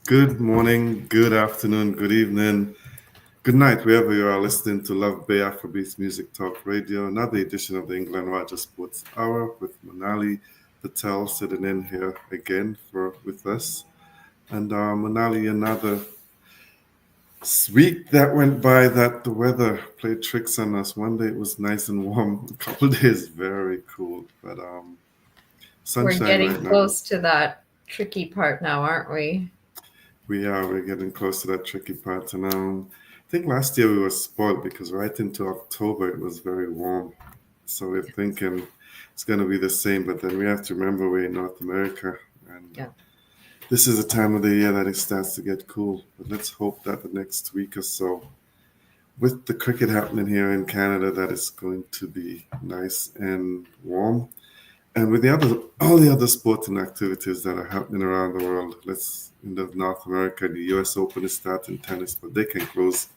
Good morning, good afternoon, good evening, good night, wherever you are listening to Love Bay Afrobeat Music Talk Radio. Another edition of the England Roger Sports Hour with Monali Patel sitting in here again for with us. And Monali, another week that went by that the weather played tricks on us. One day it was nice and warm, a couple of days very cool, but We're sunshine getting right now. close to that tricky part now, aren't we? We're getting close to that tricky part. And I think last year we were spoiled because right into October it was very warm. So we're thinking it's going to be the same. But then we have to remember we're in North America. And Yeah. this is the time of the year that it starts to get cool. But let's hope that the next week or so, with the cricket happening here in Canada, that it's going to be nice and warm. And with all the other sporting activities that are happening around the world, let's in the North America, the U.S. Open is starting tennis, but they can close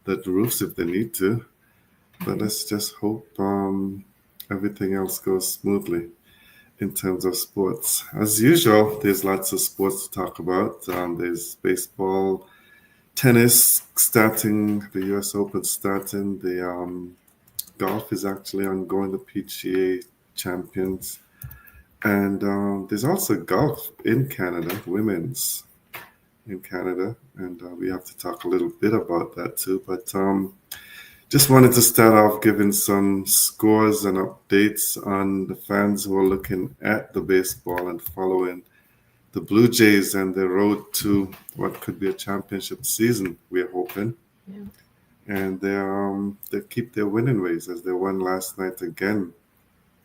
the roofs if they need to. But Mhm. let's just hope everything else goes smoothly in terms of sports. As usual, there's lots of sports to talk about. There's baseball, tennis starting, the U.S. Open starting, the golf is actually ongoing, the PGA Champions. And there's also golf in Canada, women's in Canada, and we have to talk a little bit about that too. But just wanted to start off giving some scores and updates on the fans who are looking at the baseball and following the Blue Jays and the road to what could be a championship season. We're hoping, Yeah. and they keep their winning ways as they won last night again.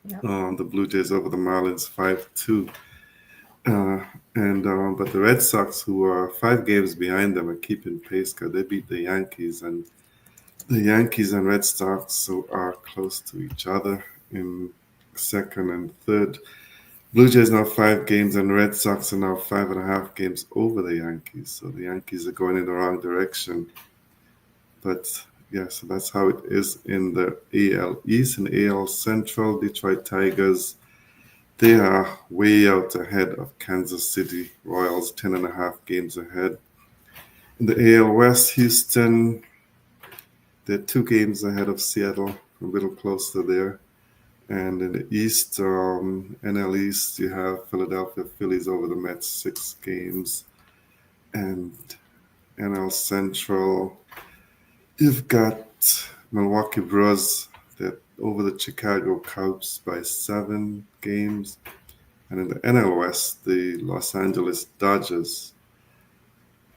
Yeah. The Blue Jays over the Marlins 5-2. Uh, and but the Red Sox, who are 5 games behind them, are keeping pace because they beat the Yankees, and the Yankees and Red Sox are close to each other in second and third. Blue Jays now 5 games, and Red Sox are now 5.5 games over the Yankees. So the Yankees are going in the wrong direction. But yeah, so that's how it is in the AL East and AL Central. Detroit Tigers, they are way out ahead of Kansas City Royals, 10.5 games ahead. In the AL West, Houston, they're 2 games ahead of Seattle, a little closer there. And in the East, NL East, you have Philadelphia Phillies over the Mets, 6 games. And NL Central, you've got Milwaukee Brewers, they're over the Chicago Cubs by 7 games. And in the NL West, the Los Angeles Dodgers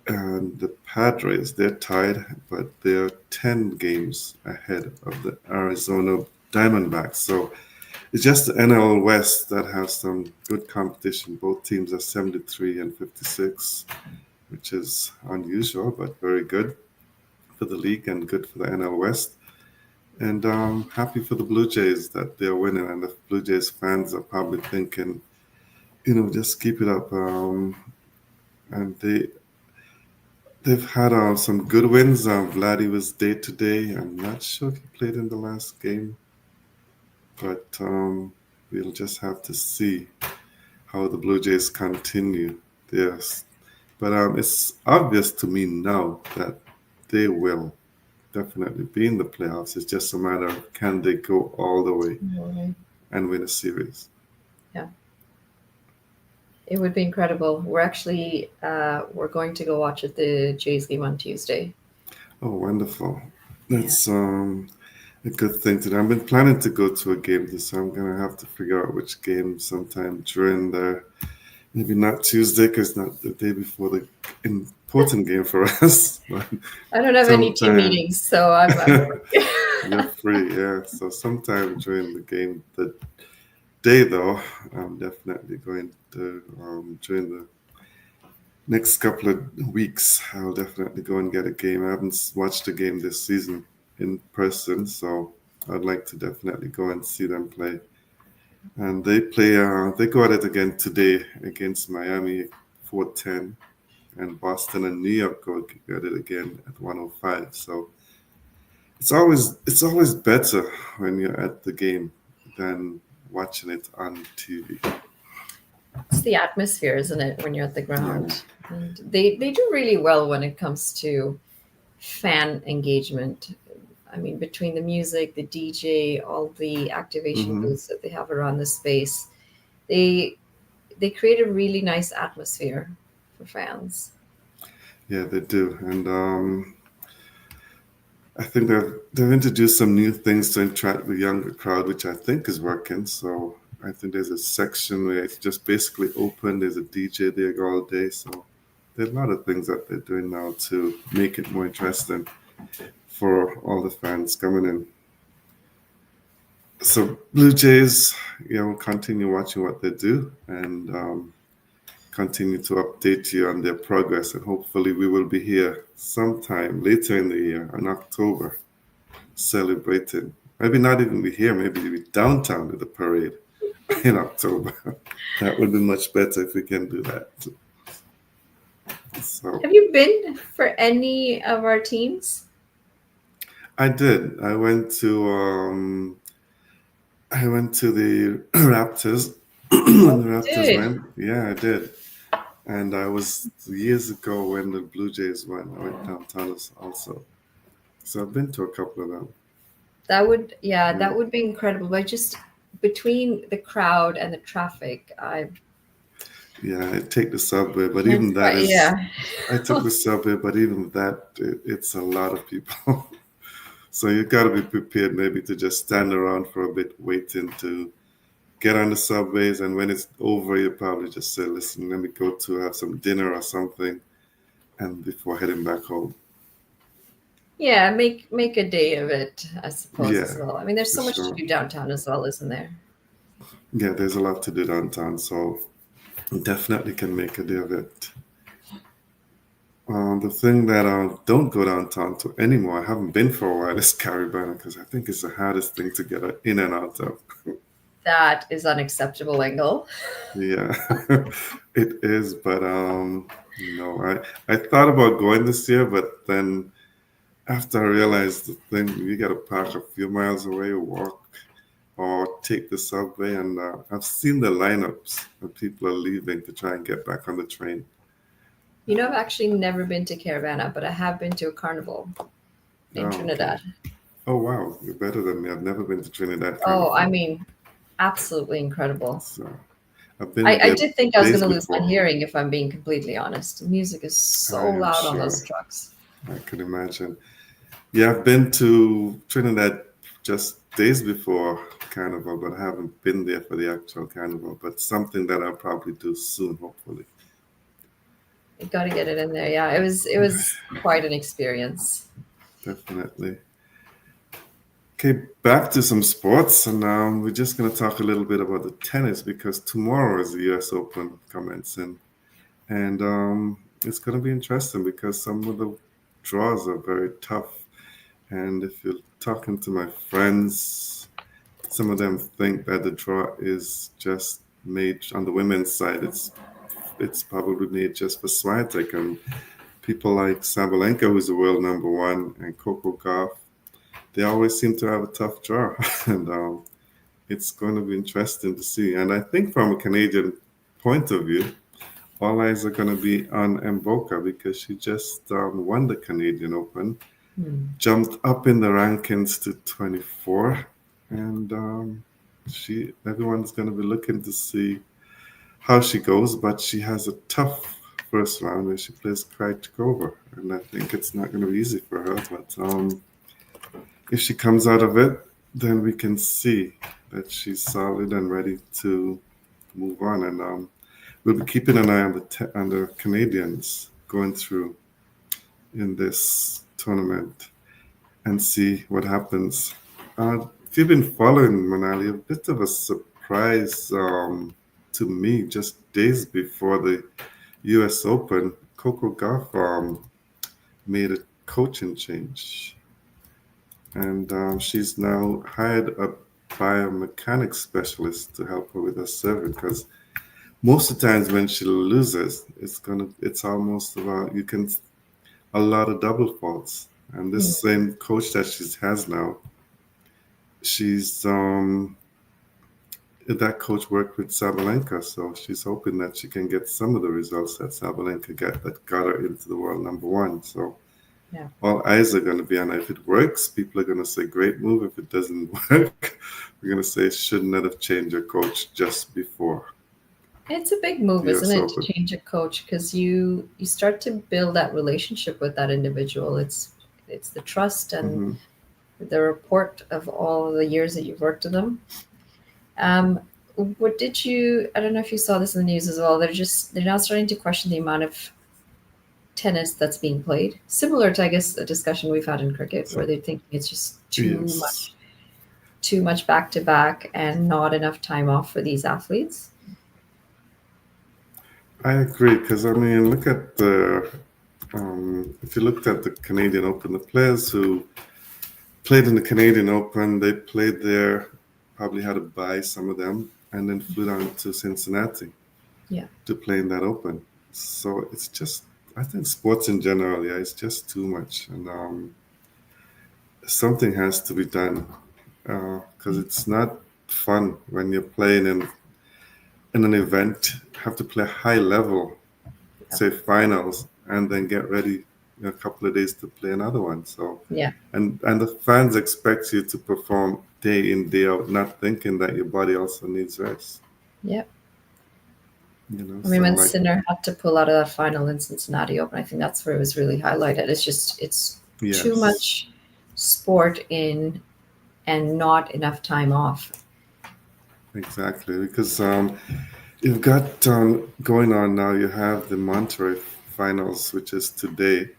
and the Padres, they're tied, but they're 10 games ahead of the Arizona Diamondbacks. So it's just the NL West that has some good competition. Both teams are 73 and 56, which is unusual, but very good for the league and good for the NL West. And happy for the Blue Jays that they're winning. And the Blue Jays fans are probably thinking, just keep it up. And they've had some good wins. Vladdy was day to day. I'm not sure if he played in the last game, but we'll just have to see how the Blue Jays continue. Yes, but it's obvious to me now that they will definitely be in the playoffs. It's just a matter of can they go all the way Mhm. and win a series. Yeah. It would be incredible. We're going to go watch the Jays game on Tuesday. Oh, wonderful! Yeah. That's a good thing to do. I've been planning to go to a game this, so I'm gonna have to figure out which game sometime during the maybe not Tuesday because not the day before the important game for us, but I don't have any team sometime meetings, so I'm you're free. Yeah, so sometime during the game, the day though, I'm definitely going to during the next couple of weeks. I'll definitely go and get a game. I haven't watched a game this season in person, so I'd like to definitely go and see them play. And they play. They go at it again today against Miami, 4:10, and Boston and New York go at it again at 1:05. So it's always better when you're at the game than watching it on TV. It's the atmosphere, isn't it, when you're at the Yeah. ground? And they do really well when it comes to fan engagement. I mean, between the music, the DJ, all the activation Hmm. booths that they have around the space, they they create a really nice atmosphere for fans. Yeah, they do. And I think they've introduced some new things to attract the younger crowd, which I think is working. So I think there's a section where it's just basically open. There's a DJ there all day. So there's a lot of things that they're doing now to make it more interesting for all the fans coming in. So Blue Jays, continue watching what they do and continue to update you on their progress. And hopefully we will be here sometime later in the year in October celebrating. Maybe not even be here, maybe be downtown at the parade in October. That would be much better if we can do that. So Have you been for any of our teams? I did. I went to the Raptors when Oh, the you Raptors did. went. Yeah, I did. And I was years ago when the Blue Jays went. I went downtown also. So I've been to a couple of them. That would, yeah, Yeah, that would be incredible. But just between the crowd and the traffic, I yeah, I take the subway, but can't even that quite. is, Yeah, I took the subway, but even that, it's a lot of people. So you got to be prepared maybe to just stand around for a bit, waiting to get on the subways. And when it's over, you probably just say, listen, let me go to have some dinner or something and before heading back home. yeah. Make a day of it, I suppose, as Yeah, well. I mean, there's for so much to sure. do downtown as well, isn't there? Yeah, there's a lot to do downtown. So definitely can make a day of it. The thing that I don't go downtown to anymore, I haven't been for a while, is Caribana because I think it's the hardest thing to get in and out of. That is unacceptable, Engel. Yeah, it is. But no, I thought about going this year, but then after I realized the thing, you got to park a few miles away, walk, or take the subway, and I've seen the lineups when people are leaving to try and get back on the train. You know, I've actually never been to Caravana, but I have been to a carnival in Oh, okay. Trinidad. Oh, wow, you're better than me. I've never been to Trinidad Oh, I Carnival, mean, absolutely incredible. so I've been I there did think I was going days to lose my before. hearing if I'm being completely honest. The music is I so am loud on those sure. trucks. I can imagine. Yeah, I've been to Trinidad just days before Carnival, but I haven't been there for the actual Carnival. But something that I'll probably do soon, hopefully. You got to get it in there. Yeah, it was quite an experience. Definitely. Okay, back to some sports, and we're just going to talk a little bit about the tennis because tomorrow is the U.S. Open commencing, and it's going to be interesting because some of the draws are very tough. And if you're talking to my friends, some of them think that the draw is just made on the women's side. It's probably made just for Swiatek and people like Sabalenka, who's the world number one, and Coco Gauff. They always seem to have a tough draw, and it's going to be interesting to see. And I think from a Canadian point of view, all eyes are going to be on Mboka because she just won the Canadian Open, Hmm. jumped up in the rankings to 24, and she everyone's going to be looking to see how she goes. But she has a tough first round where she plays Krejcikova, and I think it's not going to be easy for her. But if she comes out of it, then we can see that she's solid and ready to move on. And we'll be keeping an eye on on the Canadians going through in this tournament and see what happens. If you've been following Manali, a bit of a surprise to me, just days before the U.S. Open, Coco Gauff made a coaching change, and she's now hired a biomechanics specialist to help her with her serving because most of the times when she loses, it's almost about you can a lot of double faults. And Hmm. this same coach that she has now, she's that coach worked with Sabalenka, so she's hoping that she can get some of the results that Sabalenka got that got her into the world number one. So Yeah. all eyes are going to be on it. If it works, people are going to say great move. If it doesn't work, we're going to say should not have changed your coach just before It's a big move, the isn't US it, to Open. change a coach because you start to build that relationship with that individual. It's the trust and Hmm. the report of all the years that you've worked with them. Um, what did you? I don't know if you saw this in the news as well. They're now starting to question the amount of tennis that's being played. Similar to, I guess, a discussion we've had in cricket, where So, they're thinking it's just yes, too much back to back, and not enough time off for these athletes. I agree because I mean, look at the if you looked at the Canadian Open, the players who played in the Canadian Open, they played there, probably had to buy some of them, and then flew down to Cincinnati Yeah, to play in that Open. So it's just, I think sports in general, yeah, it's just too much, and something has to be done because it's not fun when you're playing in an event, have to play high level, yeah, say finals, and then get ready in a couple of days to play another one. So, yeah, and the fans expect you to perform day in day out, not thinking that your body also needs rest. yeah. I mean, So when like Sinner had to pull out of that final in Cincinnati Open, I think that's where it was really highlighted. It's too yes, much sport in and not enough time off. exactly, because you've got going on now. You have the Monterey finals, which is today,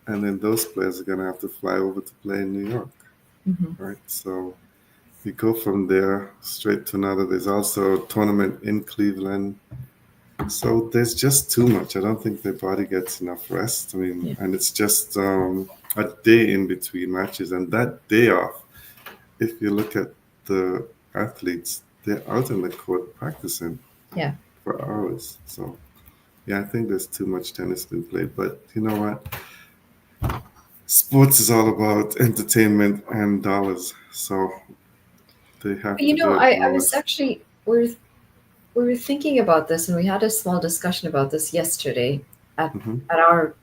and then those players are gonna have to fly over to play in New York, Hmm. right? So you go from there straight to another. There's also a tournament in Cleveland. So there's just too much. I don't think their body gets enough rest. I mean, Yeah, and it's just a day in between matches. And that day off, if you look at the athletes, they're out in the court practicing yeah. for hours. So, yeah, I think there's too much tennis being played. But you know what? Sports is all about entertainment and dollars. So they But have to do it I was lowest. actually we were thinking about this, and we had a small discussion about this yesterday at Hmm. at our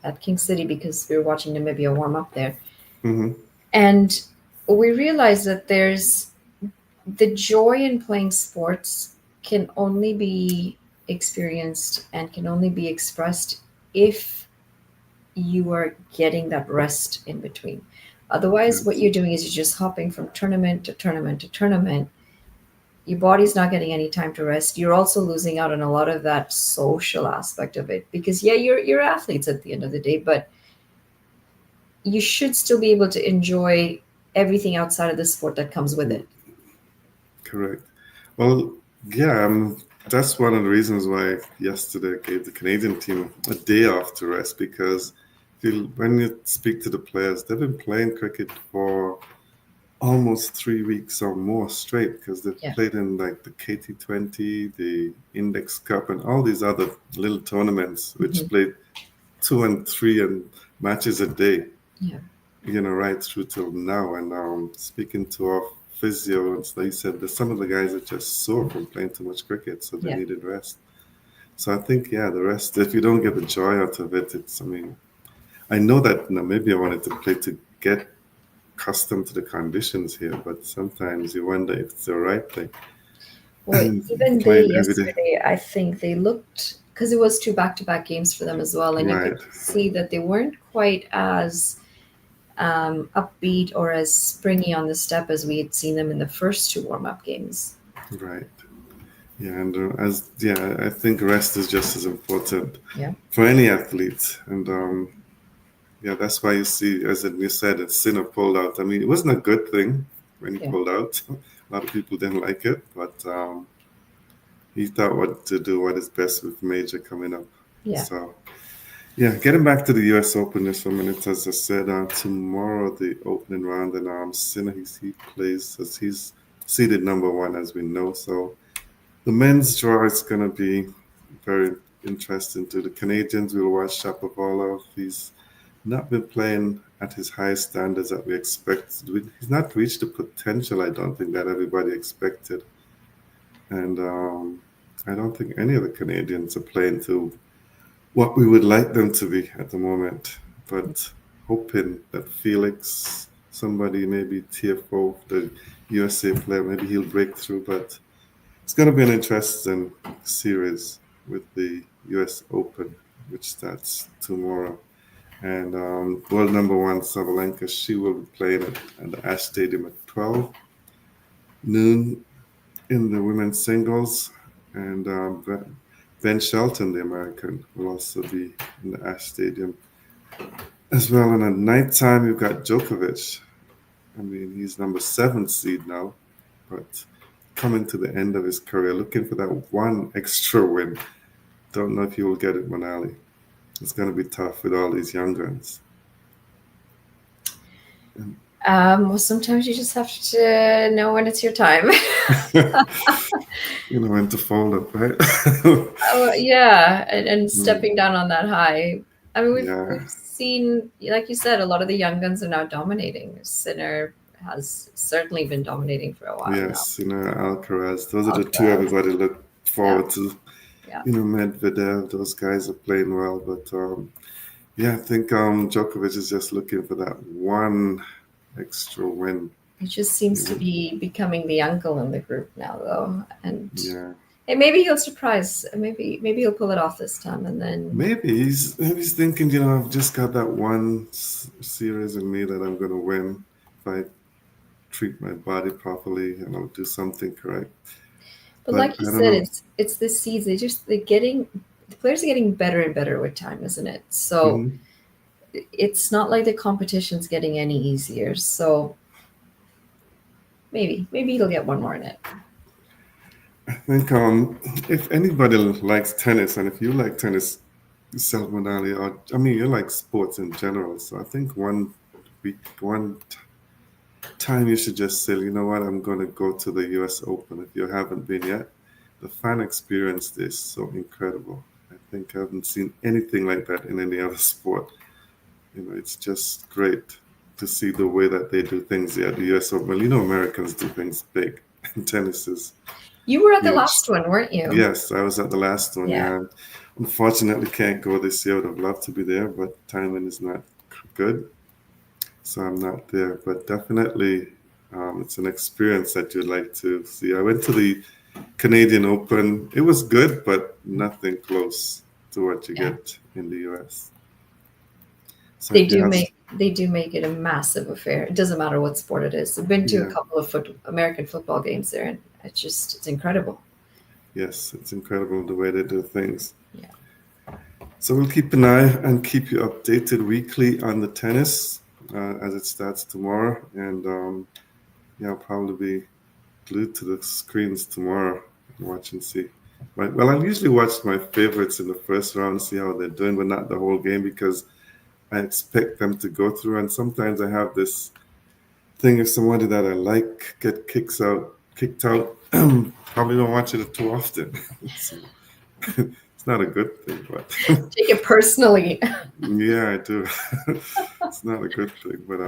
at King City because we were watching Namibia warm up there, Hmm. and we realized that there's the joy in playing sports can only be experienced and can only be expressed if you are getting that rest in between. Otherwise, what Yes, you're doing is you're just hopping from tournament to tournament to tournament. Your body's not getting any time to rest. You're also losing out on a lot of that social aspect of it because yeah, you're athletes at the end of the day, but you should still be able to enjoy everything outside of the sport that comes with it. correct. Well, yeah, that's one of the reasons why yesterday I gave the Canadian team a day off to rest because when you speak to the players, they've been playing cricket for almost 3 weeks or more straight because they've Yeah. played in like the KT20, the Index Cup, and all these other little tournaments which Hmm. played two and three and matches a day, Yeah. right through till now. And speaking to our physio, and so he said that some of the guys are just sore from playing too much cricket, so they Yeah. needed rest. So I think, yeah, the rest, if you don't get the joy out of it, I mean, I know that Namibia wanted to play to get accustomed to the conditions here, but sometimes you wonder if it's the right thing. Well, even they Playing every day. yesterday, I think they looked because it was two back-to-back games for them as well, and you could Right, see that they weren't quite as upbeat or as springy on the step as we had seen them in the first two warm-up games. right. Yeah, and I think rest is just as important Yeah, for any athlete. And yeah, that's why you see, as you said, that Sinner pulled out. I mean, it wasn't a good thing when he yeah, pulled out. A lot of people didn't like it, but he thought what to do, what is best with Major coming up. yeah. So, yeah, getting back to the US Open just for a minute, as I said, tomorrow the opening round, and Sinner, he plays as he's seeded number one, as we know. So the men's draw is going to be very interesting to the Canadians. We'll watch Shapovalov. He's not been playing at his highest standards that we expect. He's not reached the potential, I don't think, that everybody expected. and I don't think any of the Canadians are playing to what we would like them to be at the moment. But hoping that Felix, somebody maybe TFO, the USA player, maybe he'll break through. But it's going to be an interesting series with the US Open, which starts tomorrow. And world number one, Sabalenka, she will be playing at the Ash Stadium at 12 noon in the women's singles. And Ben Shelton, the American, will also be in the Ash Stadium as well. And at nighttime, you've got Djokovic. I mean, he's number seven seed now, but coming to the end of his career, looking for that one extra win. Don't know if he will get it, Monali. It's going to be tough with all these young guns. Well, sometimes you just have to know when it's your time. You know when to fold up, right? Oh, yeah, and Mm, stepping down on that high. I mean, we've yeah. seen, like you said, a lot of the young guns are now dominating. Sinner has certainly been dominating for a while now. Yes, Alcaraz. Those are the two Alcaraz, everybody look yeah, forward to. yeah. Medvedev. Those guys are playing well, but yeah, I think Djokovic is just looking for that one extra win. He just seems to You be becoming the uncle in the group now, though, and Yeah, maybe he'll surprise. Maybe he'll pull it off this time, and then maybe he's thinking, I've just got that one series in me that I'm gonna win if I treat my body properly and I'll do something correct. But But like you I don't said, know. it's the seeds. They're getting the players are getting better and better with time, isn't it? So Hmm. it's not like the competition's getting any easier. So maybe he'll get one more in it. I think if anybody likes tennis, and if you like tennis, Salman Ali, or I mean, you like sports in general. So I think one time you should just say, you know what, I'm going to go to the US Open if you haven't been yet. The fan experience is so incredible. I think I haven't seen anything like that in any other sport. It's just great to see the way that they do things at the US Open. Well, Americans do things big, and tennis is You were at the huge. last one, weren't you? Yes, I was at the last one. Yeah. Yeah, unfortunately can't go this year. Would have loved to be there, but timing is not good, so I'm not there. But definitely, it's an experience that you'd like to see. I went to the Canadian Open. It was good, but nothing close to what you Yeah. get in the US. So if you have, They do make it a massive affair. It doesn't matter what sport it is. I've been to a yeah, couple of American football games there, and it's incredible. yes, it's incredible the way they do things. Yeah. So we'll keep an eye and keep you updated weekly on the tennis as it starts tomorrow. And yeah, I'll probably be glued to the screens tomorrow and watch and see. Well, I usually watch my favorites in the first round, see how they're doing, but not the whole game because I expect them to go through. And sometimes I have this thing if somebody that I like kicked out, probably don't watch it too often. So, it's not a good thing, but Take it personally. yeah, I do. It's not a good thing, but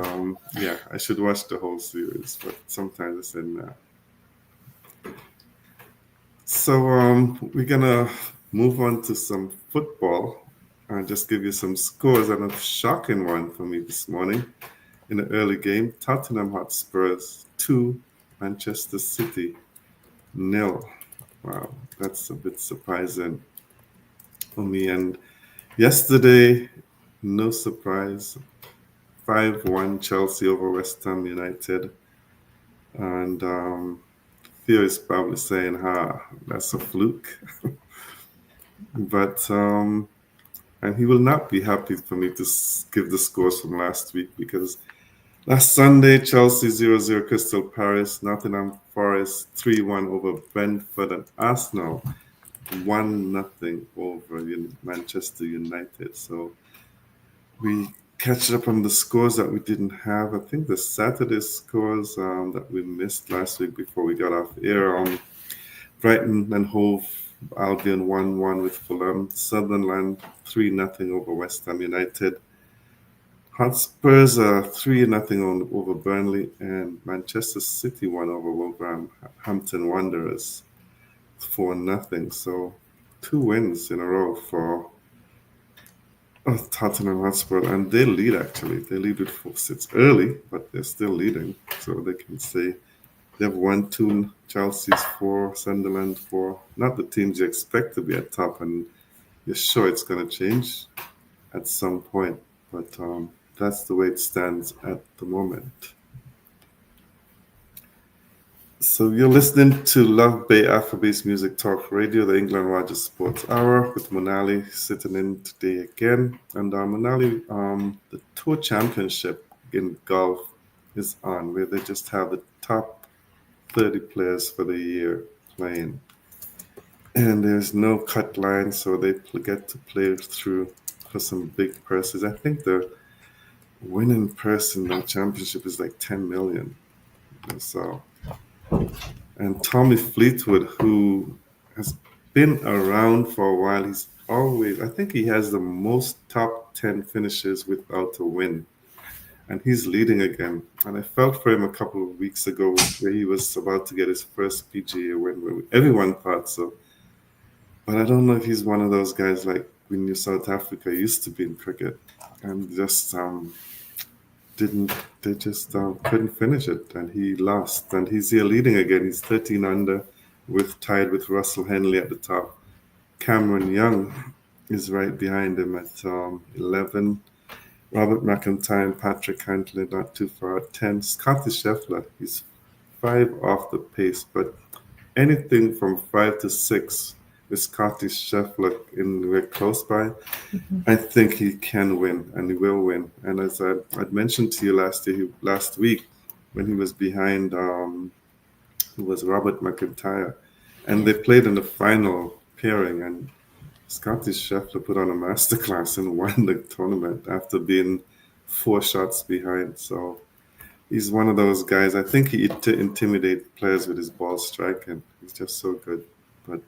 yeah, I should watch the whole series, but sometimes I say nah. So we're gonna move on to some football and just give you some scores and a shocking one for me this morning in the early game. Tottenham Hotspurs 2, Manchester City nil. Wow, that's a bit surprising for me. And yesterday, no surprise, 5-1 Chelsea over West Ham United. And Theo is probably saying, that's a fluke. But, and he will not be happy for me to give the scores from last week because last Sunday, Chelsea 0-0 Crystal Palace, Nottingham Forest 3-1 over Brentford, and Arsenal 1-0 over Manchester United. So we catch up on the scores that we didn't have. I think the Saturday scores that we missed last week before we got off air. Brighton and Hove Albion 1-1 with Fulham. Sunderland 3-0 over West Ham United. Hotspurs 3-0 over Burnley, and Manchester City 1 over Wolverhampton Wanderers. 4-0. So 2 wins in a row for Tottenham Hotspur, and they lead actually. They lead with 4-6 early, but they're still leading. So they can say they've won two, Chelsea's four, Sunderland four. Not the teams you expect to be at top, and you're sure it's going to change at some point. But that's the way it stands at the moment. So you're listening to Love Bay Afrobeat Music Talk Radio, the England Rogers Sports Hour, with Monali sitting in today again. And Monali, the Tour Championship in golf is on, where they just have the top 30 players for the year playing. And there's no cut line, so they get to play through for some big purses. I think the winning purse in the championship is like 10 million. So, and Tommy Fleetwood, who has been around for a while, he's always, I think he has the most top 10 finishes without a win. And he's leading again. And I felt for him a couple of weeks ago where he was about to get his first PGA win. Where everyone thought so. But I don't know if he's one of those guys like when you South Africa used to be in cricket and just didn't they just couldn't finish it, and he lost, and he's here leading again. He's 13 under, with tied with Russell Henley at the top. Cameron Young is right behind him at 11. Robert McIntyre and Patrick Cantley not too far at 10. Scotty Scheffler, he's 5 off the pace, but anything from 5 to 6 with Scotty Scheffler in we're close by, I think he can win, and he will win. And as I'd mentioned to you last week, when he was behind, who was Robert McIntyre, and they played in the final pairing, and Scotty Scheffler put on a masterclass and won the tournament after being 4 shots behind. So he's one of those guys. I think he intimidates players with his ball striking. He's just so good. But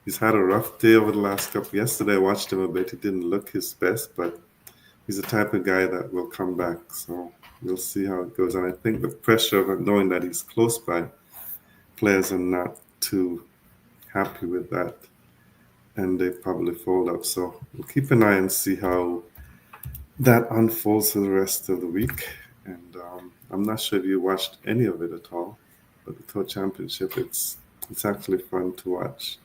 he's had a rough day over the last couple. Yesterday, I watched him a bit. He didn't look his best, but he's the type of guy that will come back. So we'll see how it goes. And I think the pressure of knowing that he's close by, players are not too happy with that, and they probably fold up. So we'll keep an eye and see how that unfolds for the rest of the week. And I'm not sure if you watched any of it at all, but the Tour Championship, it's actually fun to watch.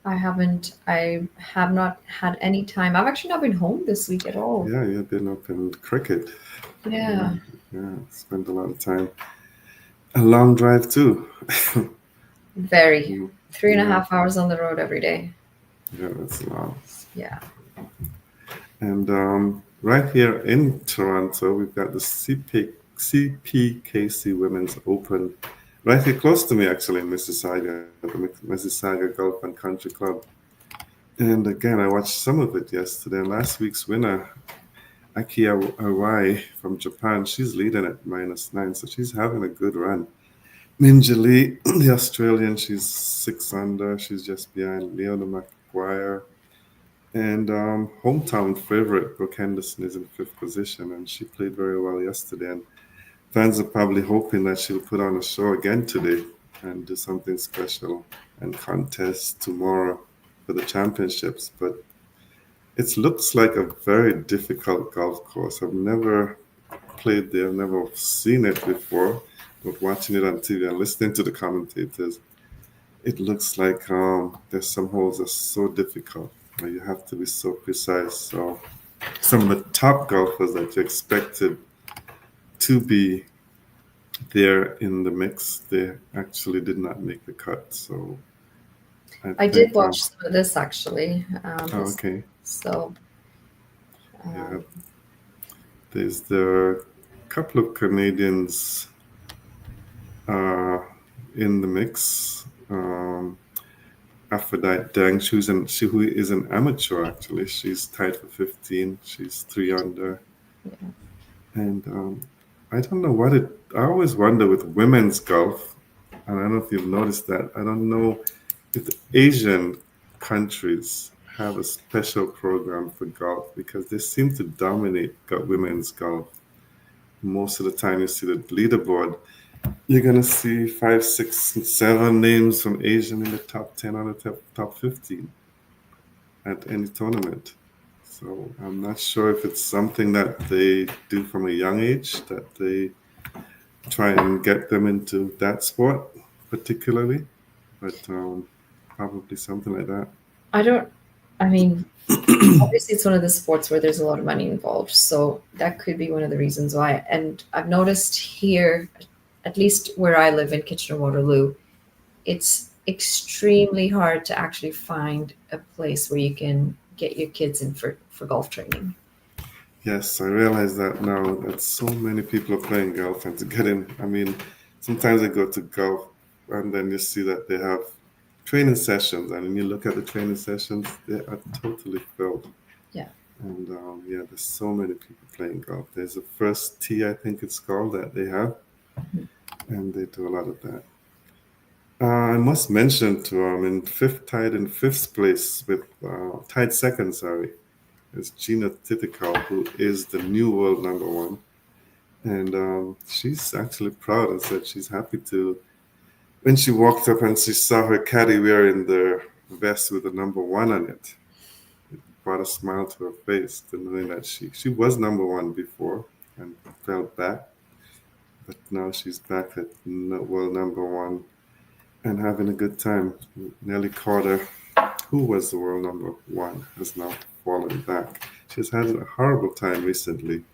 I haven't. I have not had any time. I've actually not been home this week at all. Yeah, you've been up in cricket. Yeah. Yeah, spent a lot of time. A long drive too. Very. 3.5 Yeah. hours on the road every day. Yeah, that's long. Yeah. And right here in Toronto, we've got the CPKC Women's Open. Right here close to me, actually, in Mississauga, the Mississauga Golf and Country Club. And again, I watched some of it yesterday. And last week's winner, Aki Awai from Japan, she's leading at -9, so she's having a good run. Minji Lee, the Australian, she's 6 under. She's just behind Leona McGuire. And hometown favorite, Brooke Henderson, is in 5th position, and she played very well yesterday. And fans are probably hoping that she'll put on a show again today and do something special and contest tomorrow for the championships. But it looks like a very difficult golf course. I've never played there, never seen it before, but watching it on TV and listening to the commentators, it looks like there's some holes that are so difficult. You have to be so precise. So some of the top golfers that you expected to be there in the mix, they actually did not make the cut. So I did watch some of this actually. okay. So. Yeah. There's the couple of Canadians in the mix. Aphrodite Dang, who is an amateur actually. She's tied for 15. She's 3 under. Yeah. And I don't know what it. I always wonder with women's golf, and I don't know if you've noticed that. I don't know if the Asian countries have a special program for golf, because they seem to dominate women's golf. Most of the time, you see the leaderboard, you're gonna see 5, 6, and 7 names from Asian in the top 10 or the top 15 at any tournament. So I'm not sure if it's something that they do from a young age, that they try and get them into that sport particularly, but probably something like that. I don't, I mean, obviously it's one of the sports where there's a lot of money involved. So that could be one of the reasons why. And I've noticed here, at least where I live in Kitchener Waterloo, it's extremely hard to actually find a place where you can get your kids in for golf training. Yes, I realize that now that so many people are playing golf and to get in. I mean, sometimes I go to golf and then you see that they have training sessions, and when you look at the training sessions, they are totally filled. Yeah. And yeah, there's so many people playing golf. There's a first tee, I think it's called, that they have, Mhm. and they do a lot of that. I must mention to in fifth, tied in fifth place with tied second, sorry, is Gina Titikal, who is the new world number one. And she's actually proud and said she's happy to. When she walked up and she saw her caddy wearing the vest with the number one on it, it brought a smile to her face, to knowing that she was number one before and fell back, but now she's back at world number one and having a good time. Nelly Carter, who was the world number one, has now fallen back. She's had a horrible time recently.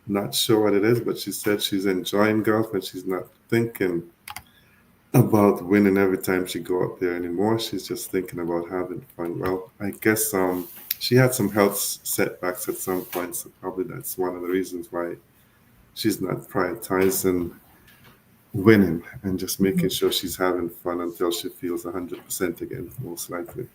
Not sure what it is, but she said she's enjoying golf and she's not thinking about winning every time she go out there anymore. She's just thinking about having fun. Well, I guess she had some health setbacks at some point, so probably that's one of the reasons why she's not prioritizing winning and just making sure she's having fun until she feels 100% again, most likely.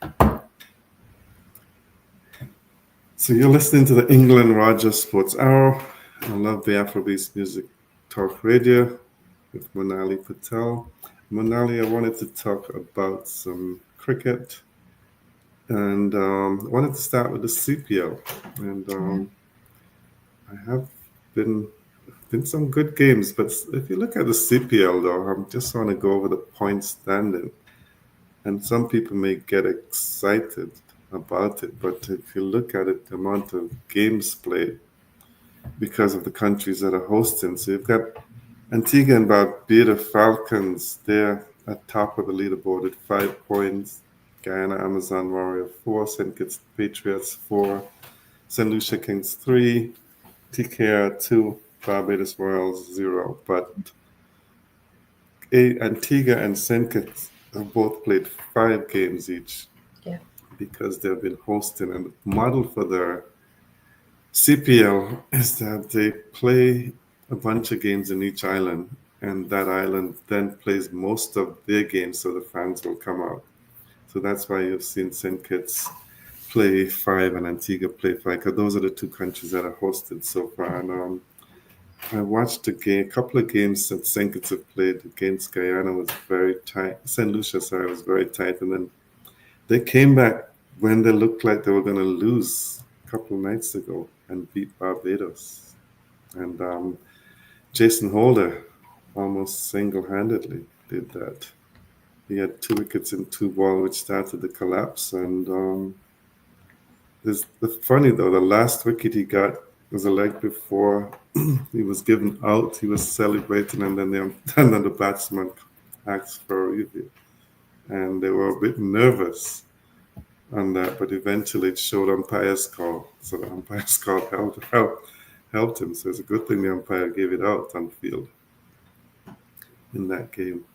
So you're listening to the England Rogers Sports Hour. I love the Afrobeat music talk radio with Monali Patel. Monali, I wanted to talk about some cricket, and I wanted to start with the CPL. And Yeah. I have been some good games, but if you look at the CPL, though, I'm just want to go over the point standing. And some people may get excited about it, but if you look at it, the amount of games played because of the countries that are hosting, so you've got Antigua and Barbuda Falcons, they're at top of the leaderboard at 5 points. Guyana Amazon Warrior 4, St. Kitts Patriots 4, St. Lucia Kings 3, TKR 2, Barbados Royals 0. But Antigua and St. Kitts have both played 5 games each Yeah. because they've been hosting. And the model for their CPL is that they play a bunch of games in each island, and that island then plays most of their games so the fans will come out. So that's why you've seen St. Kitts play 5 and Antigua play 5, because those are the two countries that are hosted so far. And I watched a couple of games that St. Kitts have played against Guyana was very tight. St. Lucia, sorry, was very tight. And then they came back when they looked like they were going to lose a couple of nights ago and beat Barbados. And Jason Holder almost single-handedly did that. He had 2 wickets in 2 balls, which started the collapse. And the funny though, the last wicket he got was a leg before he was given out. He was celebrating, and then and then the batsman asked for a review, and they were a bit nervous on that. But eventually, it showed umpire's call, so the umpire's call helped him. So it's a good thing the umpire gave it out on field in that game.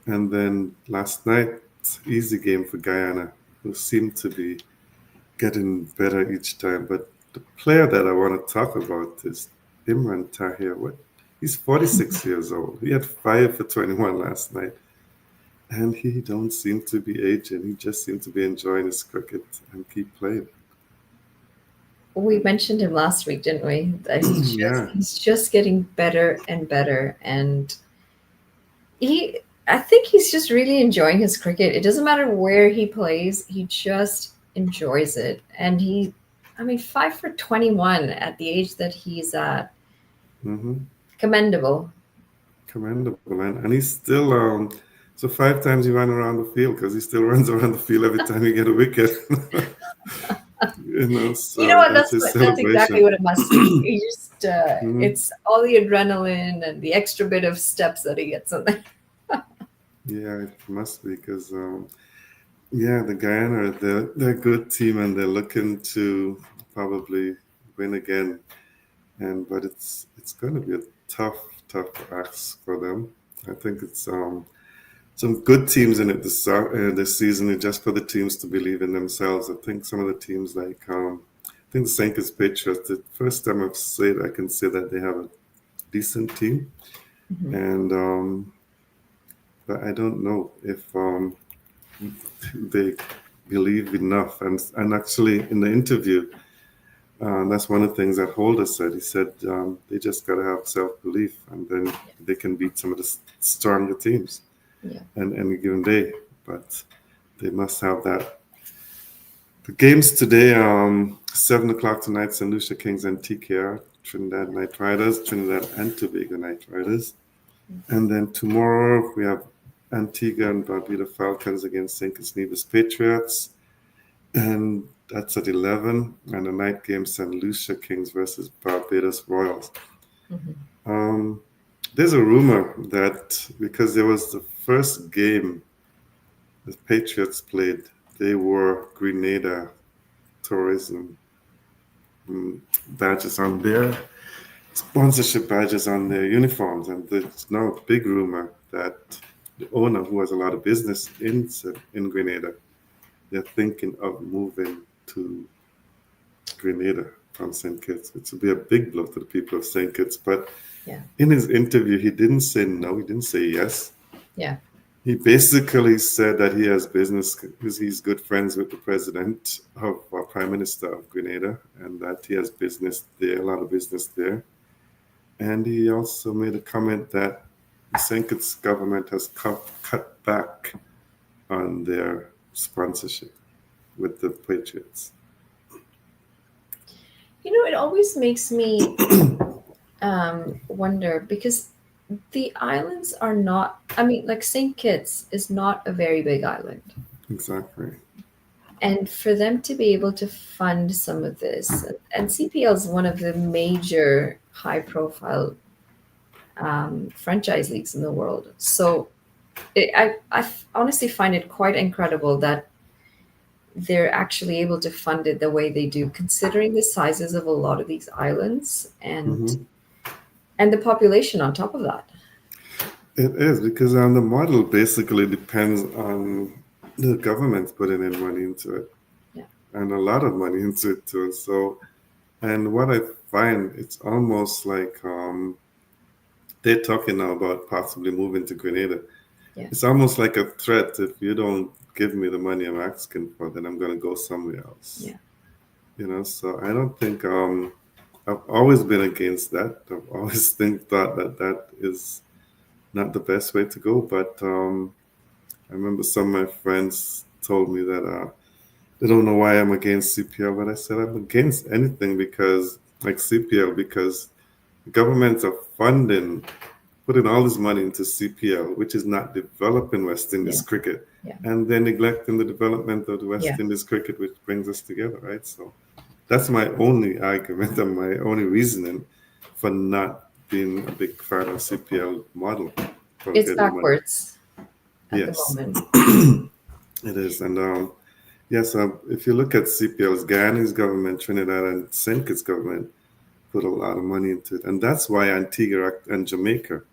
And then last night, easy game for Guyana, who seemed to be getting better each time. But the player that I want to talk about is Imran Tahir. He's 46 years old. He had 5 for 21 last night. And he don't seem to be aging. He just seems to be enjoying his cricket and keep playing. We mentioned him last week, didn't we? That Yeah. he's just getting better and better, and I think he's just really enjoying his cricket. It doesn't matter where he plays, he just enjoys it. And I mean, 5 for 21 at the age that he's at, hmm commendable. commendable, and he's still so 5 times he ran around the field because he still runs around the field every time he get a wicket. You know So what? that's his That's exactly celebration. what it must be. He just Hmm. it's all the adrenaline and the extra bit of steps that he gets in there. Yeah, it must be because yeah, the Guyana they're a good team and they're looking to probably win again. And but it's going to be a tough ask for them. I think it's some good teams in it this season, and just for the teams to believe in themselves. I think some of the teams like I think the St. Kitts Patriots. The first time I've said I can say that they have a decent team, Mhm. and but I don't know if they believe enough. And actually in the interview, that's one of the things that Holder said. He said they just got to have self belief, and then they can beat some of the stronger teams Yeah. and any given day. But they must have that. The games today, 7 o'clock tonight, St. Lucia Kings and TKR, Trinidad Knight Riders, Trinidad and Tobago Knight Riders. And then tomorrow we have Antigua and Barbuda Falcons against St. Kitts Nevis Patriots. And that's at 11. And the night game, St. Lucia Kings versus Barbados Royals. Mhm. Um, there's a rumor that because there was the first game the Patriots played, they wore Grenada tourism badges on their sponsorship badges on their uniforms. And there's now a big rumor that the owner, who has a lot of business in Grenada, they're thinking of moving to Grenada from St. Kitts, which would be a big blow to the people of St. Kitts. But Yeah. in his interview, he didn't say no, he didn't say yes. Yeah. He basically said that he has business because he's good friends with the president of Prime Minister of Grenada, and that he has business there, a lot of business there. And he also made a comment that the St. Kitts government has cut back on their sponsorship with the Patriots. You know, it always makes me wonder because the islands are not, I mean, like St. Kitts is not a very big island. Exactly. And for them to be able to fund some of this, and CPL is one of the major high profile franchise leagues in the world. So I honestly find it quite incredible that they're actually able to fund it the way they do, considering the sizes of a lot of these islands Hmm. and the population on top of that. It is because the model basically depends on the government putting in money into it Yeah. and a lot of money into it too. So, and what I find, it's almost like they're talking now about possibly moving to Grenada. Yeah. It's almost like a threat. If you don't give me the money I'm asking for, then I'm going to go somewhere else. Yeah. So I don't think I've always been against that. I've always thought that that is not the best way to go. But I remember some of my friends told me that they don't know why I'm against CPL, but I said I'm against anything because, like CPL, because governments are funding, putting all this money into CPL, which is not developing West Indies Yeah. cricket, Yeah. and then neglecting the development of the Yeah. West Indies cricket, which brings us together, right? So that's my only argument and my only reasoning for not being a big fan of CPL model for It's getting money. backwards at the Yes, moment. it is. And yes, if you look at CPL's Guyanese government, Trinidad and St. Kitts government put a lot of money into it. And that's why Antigua and Jamaica,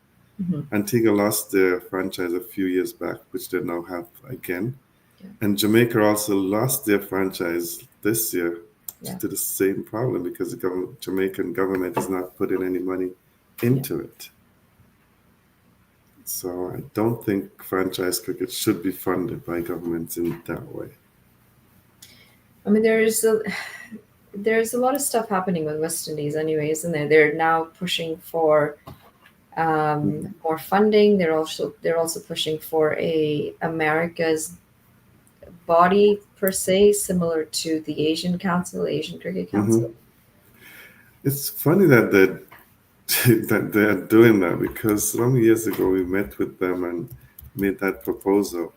Mhm. Antigua lost their franchise a few years back, which they now have again. Yeah. And Jamaica also lost their franchise this year Yeah. to the same problem because the Jamaican government is not putting any money Yeah. into it. So I don't think franchise cricket should be funded by governments in that way. I mean, there's a lot of stuff happening with West Indies, anyway, isn't there? They're now pushing for more funding. They're also pushing for a America's body per se, similar to the Asian Council, Asian Cricket Hmm. Council. It's funny that that they are doing that, because some years ago we met with them and made that proposal,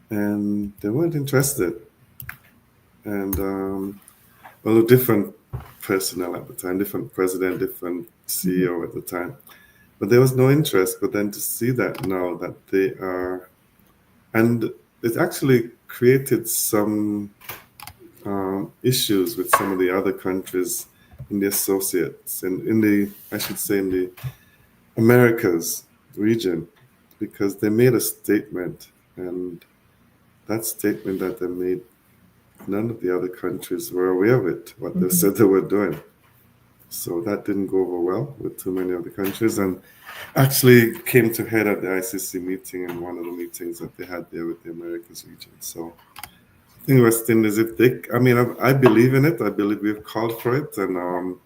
and they weren't interested. And well, different personnel at the time, different president, different Mhm. CEO at the time, but there was no interest. But then to see that now that they are, and it actually created some issues with some of the other countries in the associates, and in the, I should say, in the Americas region, because they made a statement, and that statement that they made, none of the other countries were aware of it, what they Mhm. said they were doing. So that didn't go over well with too many of the countries, and actually came to head at the ICC meeting, in one of the meetings that they had there with the Americas region. So I think West Indies, if they, I mean, I believe in it. I believe we've called for it, and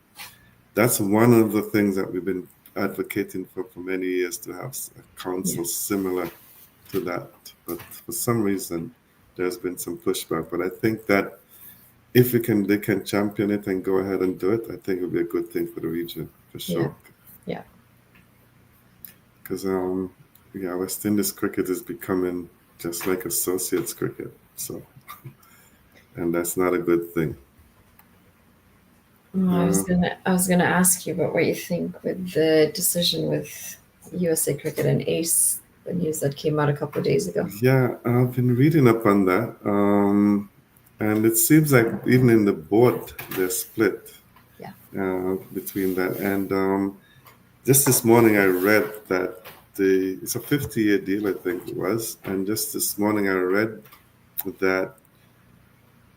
that's one of the things that we've been advocating for many years, to have a Yeah. council similar to that. But for some reason, there's been some pushback. But I think that if we can, they can champion it and go ahead and do it, I think it'll be a good thing for the region for Yeah. sure. Yeah. Because yeah, West Indies cricket is becoming just like associates cricket. So, and that's not a good thing. Well, Uh, I was gonna ask you about what you think with the decision with USA Cricket and Ace, the news that came out a couple of days ago. yeah, I've been reading up on that. And it seems like even in the board, they're split Yeah. between that. And just this morning, I read that it's a 50-year deal, I think it was. And just this morning, I read that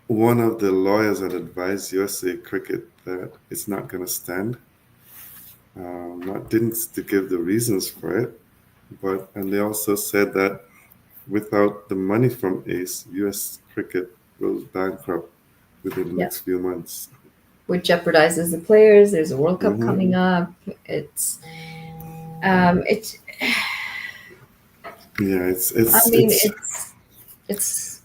one of the lawyers had advised USA Cricket that it's not going to stand. Not didn't to give the reasons for it, but and they also said that without the money from Ace, US Cricket goes bankrupt within the Yeah. next few months. Which jeopardizes the players. There's a World Cup Hmm. coming up. It. Yeah, I mean, it's. it's.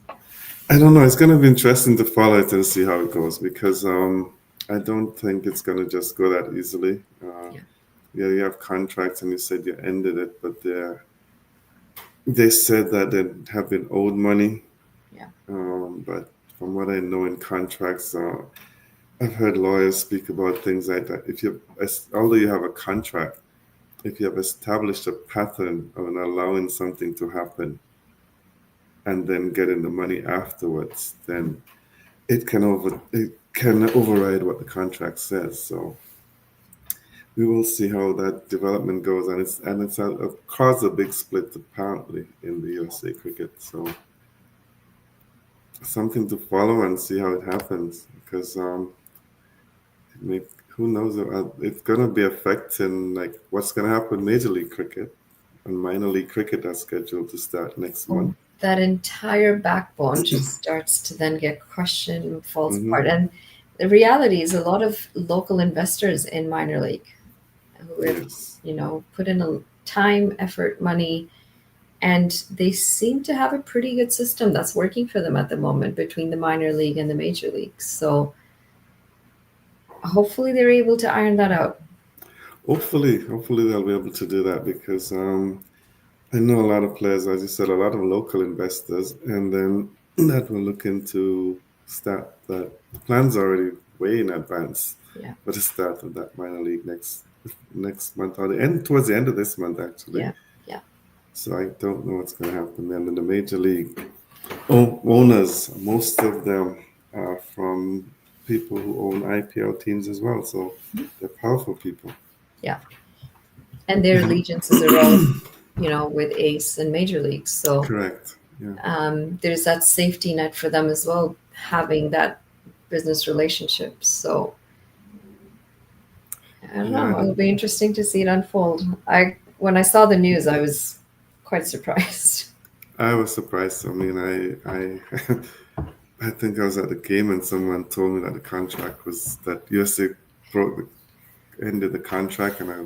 I don't know. It's going to be interesting to follow it and see how it goes, because I don't think it's going to just go that easily. Yeah. Yeah, you have contracts, and you said you ended it, but they said that they have been owed money. Yeah. But from what I know in contracts, I've heard lawyers speak about things like that. Although you have a contract, if you have established a pattern of allowing something to happen and then getting the money afterwards, then it can override what the contract says. So we will see how that development goes, and it's caused a big split apparently in the USA cricket. So something to follow and see how it happens, because who knows? It's gonna be affecting like what's gonna happen Major League Cricket, and minor league cricket are scheduled to start next month. That entire backbone just starts to then get questioned and falls Hmm. apart. And the reality is, a lot of local investors in minor league who have, Yes. put in a time, effort, money, and they seem to have a pretty good system that's working for them at the moment between the minor league and the major league. So hopefully they're able to iron that out. Hopefully they'll be able to do that, because I know a lot of players, as you said, a lot of local investors, and then that will look into start that plans already way in advance Yeah, for the start of that minor league next month, or the end towards the end of this month actually. yeah, yeah, So I don't know what's going to happen then in the major league. Owners, most of them are from people who own IPL teams as well, so they're powerful people. yeah. And their allegiances are all, with Ace and major leagues. So Correct. Yeah. there's that safety net for them as well, having that business relationship. So I don't know. Yeah. It'll be interesting to see it unfold. When I saw the news, I was quite surprised. I was surprised. I mean, I think I was at the game and someone told me that the contract was that USA ended the contract, and I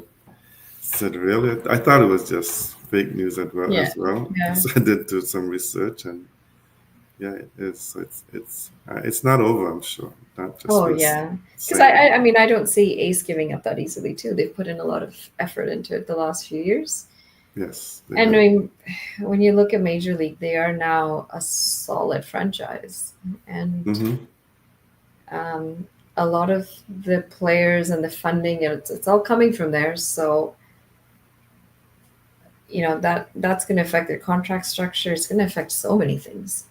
said, "Really?" I thought it was just fake news as well. Yeah, As well. yeah, So I did do some research, and Yeah, it's not over. I'm sure. Not just Oh for yeah, because saying I mean I don't see Ace giving up that easily too. They've put in a lot of effort into it the last few years. yes, they And I have. mean, when you look at Major League, they are now a solid franchise, and Mm-hmm. um, a lot of the players and the funding, it's all coming from there. So that's going to affect their contract structure. It's going to affect so many things.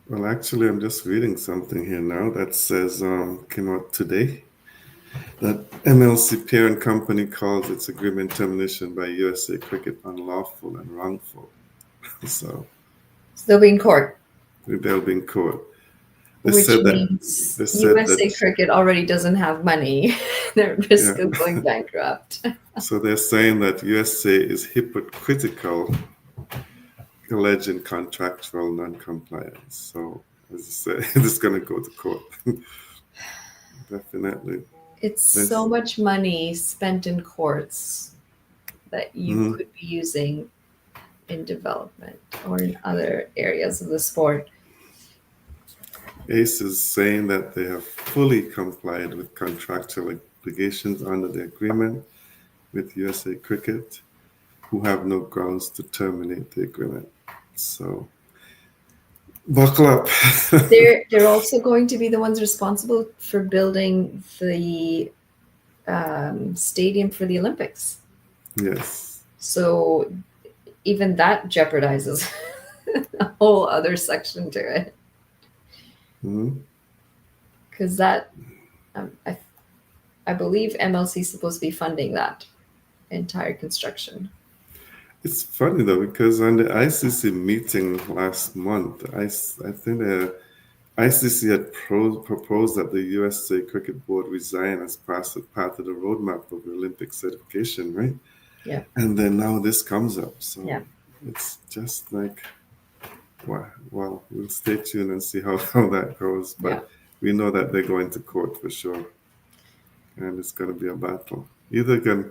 Well, actually, I'm just reading something here now that says came out today that MLC parent company calls its agreement termination by USA Cricket unlawful and wrongful. So Still be in court, they'll be in court. They which said that means they said USA that Cricket already doesn't have money. They're at risk yeah. of going bankrupt. So they're saying that USA is hypocritical, alleging contractual non-compliance. So as I said, it's going to go to court. Definitely. It's so This. much money spent in courts that you Mhm. could be using in development or in other areas of the sport. ACE is saying that they have fully complied with contractual obligations under the agreement with USA Cricket, who have no grounds to terminate the agreement. So buckle up. They're also going to be the ones responsible for building the stadium for the Olympics. Yes. So even that jeopardizes a whole other section to it Mhm. because that I believe MLC is supposed to be funding that entire construction. It's funny though because on the ICC meeting last month, I think the ICC had proposed that the USA Cricket Board resign as part of the roadmap of the Olympic certification, right? Yeah, And then now this comes up, yeah, so it's just like, well, we'll stay tuned and see how that goes. yeah. But we know that they're going to court for sure, and it's going to be a battle. Either can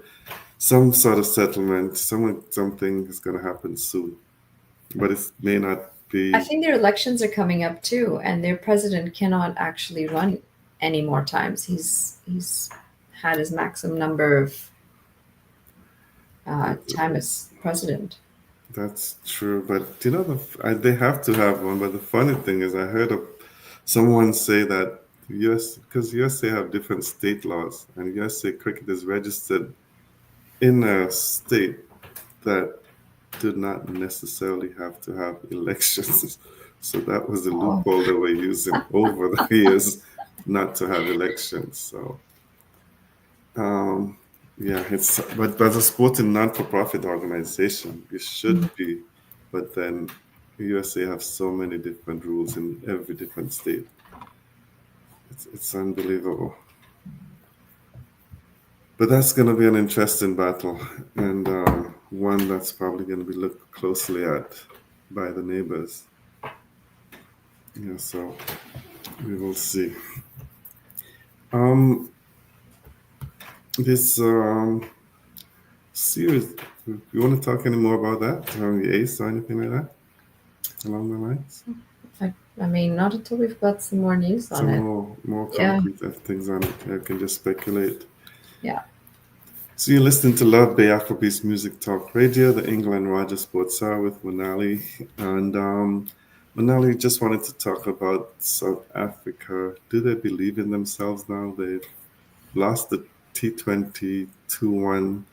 some sort of settlement, something is going to happen soon, but it may not I be. think their elections are coming up too, and their president cannot actually run any more times. He's had his maximum number of time as president. That's true, but you know, they have to have one. But the funny thing is, I heard of someone say that the US, because USA have different state laws, and USA cricket is registered in a state that did not necessarily have to have elections. So that was the Oh, loophole they were using over the years, not to have elections. So um, yeah, it's but as a sporting non-for-profit organization, it mhm. should be. But then USA have so many different rules in every different state. It's unbelievable. But that's going to be an interesting battle, and one that's probably going to be looked closely at by the neighbors. Yeah, so we will see. Um, this series, you want to talk any more about that? The Ace or anything like that along the lines? I mean, not until we've got some more news on Some it. more Yeah, concrete things on it. I can just speculate. yeah. So you're listening to Love Bay Afrobeat Music Talk Radio, the England Roger Sports Hour with Monali. And Monali just wanted to talk about South Africa. Do they believe in themselves now? They've lost the T20 2-1,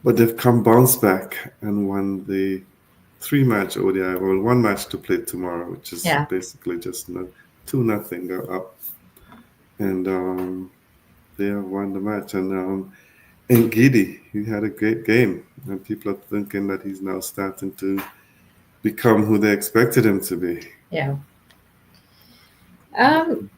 but they've come bounced back and won the three-match ODI. Well, one match to play tomorrow, which is Yeah. basically just 2-0. They're up. And they have won the match. And Giddy, he had a great game, and people are thinking that he's now starting to become who they expected him to be. Yeah. Um,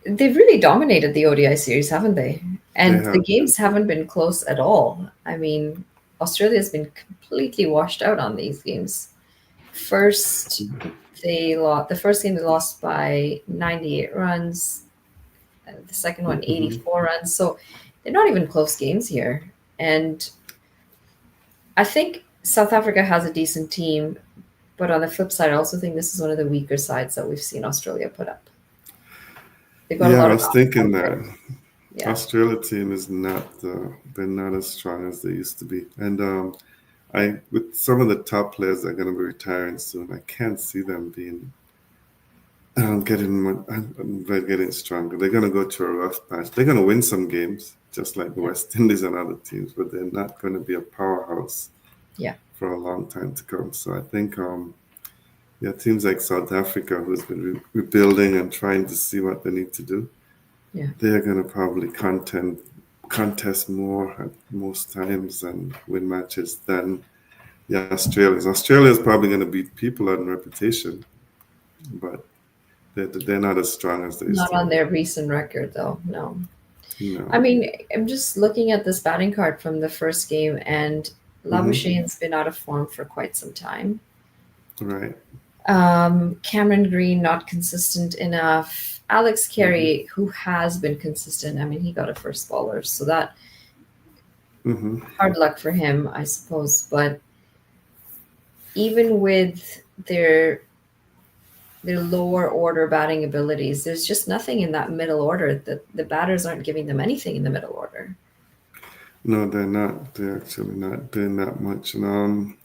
they've really dominated the ODI series, haven't they? They And the have, games haven't been close at all. I mean, Australia's been completely washed out on these games. First, they lost the first game they lost by 98 runs, the second one hmm 84 runs. So they're not even close games here. And I think South Africa has a decent team, But on the flip side, I also think this is one of the weaker sides that we've seen Australia put up. They've got a Yeah, lot I of was thinking outside that players. Yeah, Australia team is not they're not as strong as they used to be, and I with some of the top players that are going to be retiring soon, I can't see them being getting stronger. They're going to go through a rough patch. They're going to win some games, just like the yeah, West Indies and other teams, but they're not going to be a powerhouse yeah, for a long time to come. So I think, yeah, teams like South Africa, who's been rebuilding and trying to see what they need to do, yeah. they're going to probably contest more at most times and win matches than the Australians. Australia's probably going to beat people on reputation, but they're not as strong as they used Not to on be. their recent record, though. No. I No. mean, I'm just looking at this batting card from the first game, and Hmm. Labuschagne's been out of form for quite some time. Right. Cameron Green not consistent enough. Alex Hmm. Carey, who has been consistent, I mean, he got a first bowler, so that Hmm. hard luck for him, I suppose. But even with their lower order batting abilities, there's just nothing in that middle order. The batters aren't giving them anything in the middle order. No, they're not. They're actually not doing that much. And